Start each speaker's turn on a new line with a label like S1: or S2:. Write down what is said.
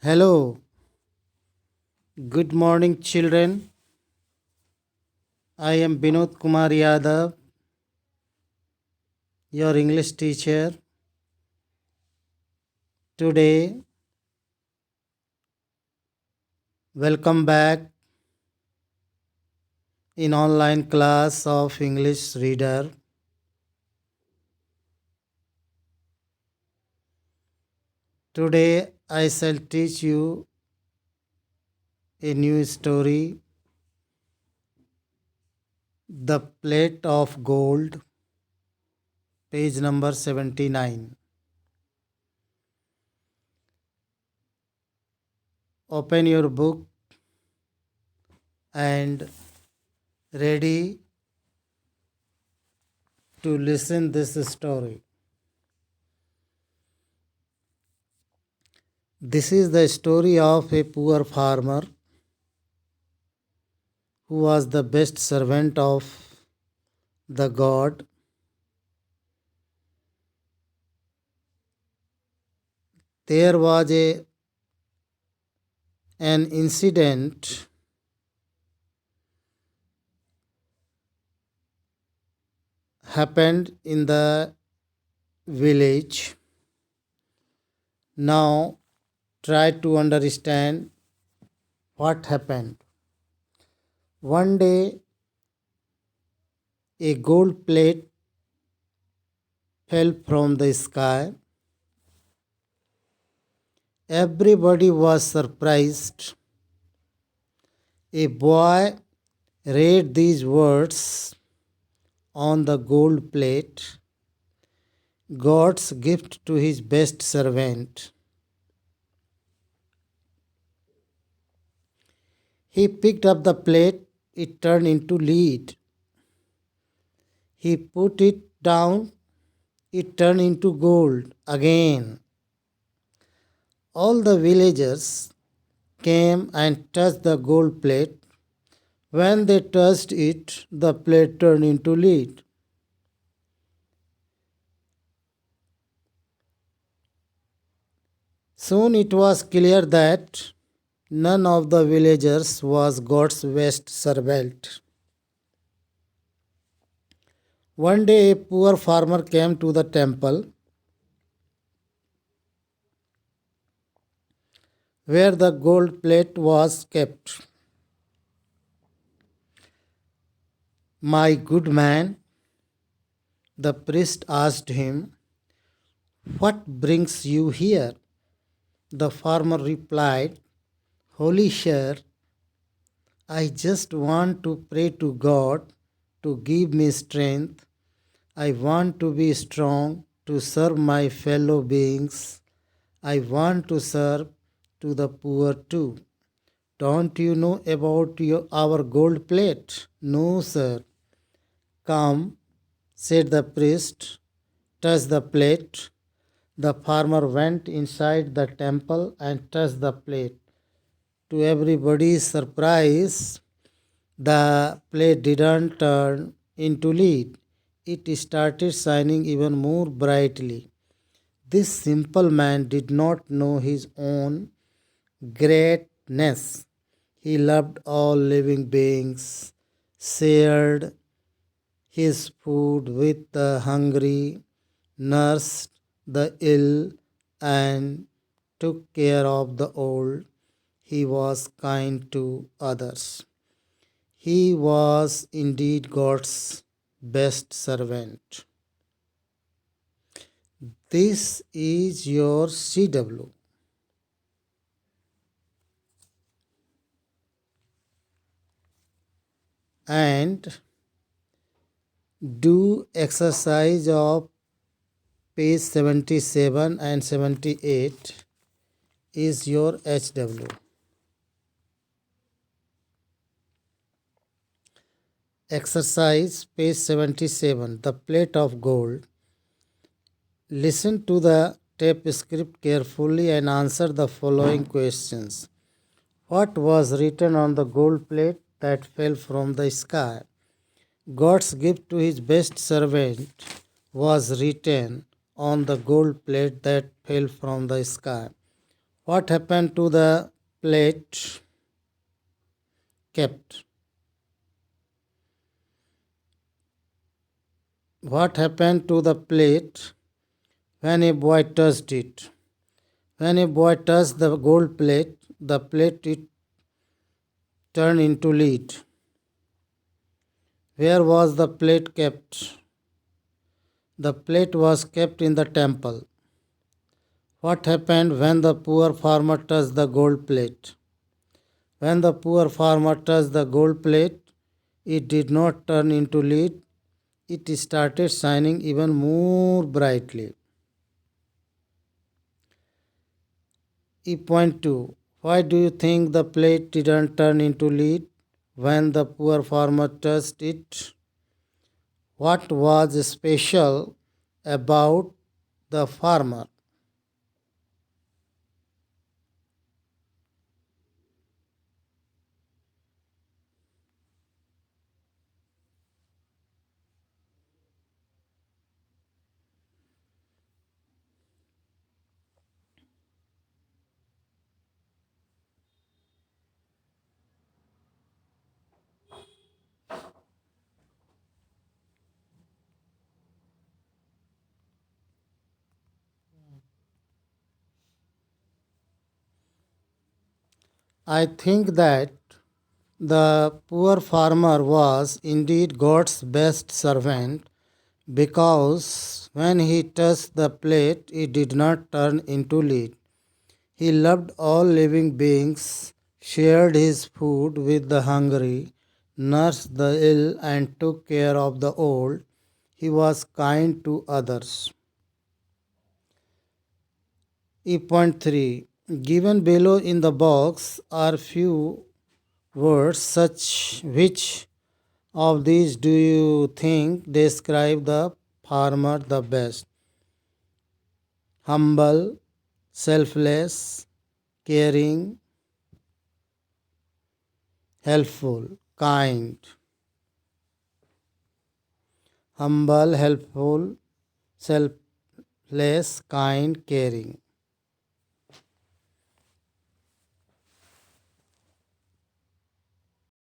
S1: Hello, good morning, children. I am Binod Kumar Yadav, your English teacher. Today, welcome back in online class of English Reader. Today, I shall teach you a new story, The Plate of Gold, page number 79. Open your book and ready to listen this story. This is the story of a poor farmer who was the best servant of the god. There was an incident happened in the village. Now try to understand what happened. One day a gold plate fell from the sky. Everybody was surprised. A boy read these words on the gold plate: God's gift to his best servant. He picked up the plate, it turned into lead. He put it down, it turned into gold again. All the villagers came and touched the gold plate. When they touched it, the plate turned into lead. Soon it was clear that none of the villagers was God's best servant. One day a poor farmer came to the temple where the gold plate was kept. My good man, the priest asked him, what brings you here? The farmer replied, Holy sir, I just want to pray to God to give me strength. I want to be strong to serve my fellow beings. I want to serve to the poor too. Don't you know about our gold plate? No, sir. Come, said the priest, touch the plate. The farmer went inside the temple and touched the plate. To everybody's surprise, the plate didn't turn into lead. It started shining even more brightly. This simple man did not know his own greatness. He loved all living beings, shared his food with the hungry, nursed the ill, and took care of the old. He was kind to others. He was indeed God's best servant. This is your CW. And do exercise of page 77 and 78 is your HW. Exercise page 77, the plate of gold. Listen to the tape script carefully and answer the following questions. What was written on the gold plate that fell from the sky? God's gift to his best servant was written on the gold plate that fell from the sky. What happened to the plate kept? What happened to the plate when a boy touched it? When a boy touched the gold plate, the plate it turned into lead. Where was the plate kept? The plate was kept in the temple. What happened when the poor farmer touched the gold plate? When the poor farmer touched the gold plate, it did not turn into lead, it started shining even more brightly. Point 2. Why do you think the plate didn't turn into lead when the poor farmer touched it? What was special about the farmer? I think that the poor farmer was indeed God's best servant because when he touched the plate, it did not turn into lead. He loved all living beings, shared his food with the hungry, nursed the ill, and took care of the old. He was kind to others. Point 3. Given below in the box are few words such which of these do you think describe the farmer the best? Humble, selfless, caring, helpful, kind. Humble, helpful, selfless, kind, caring.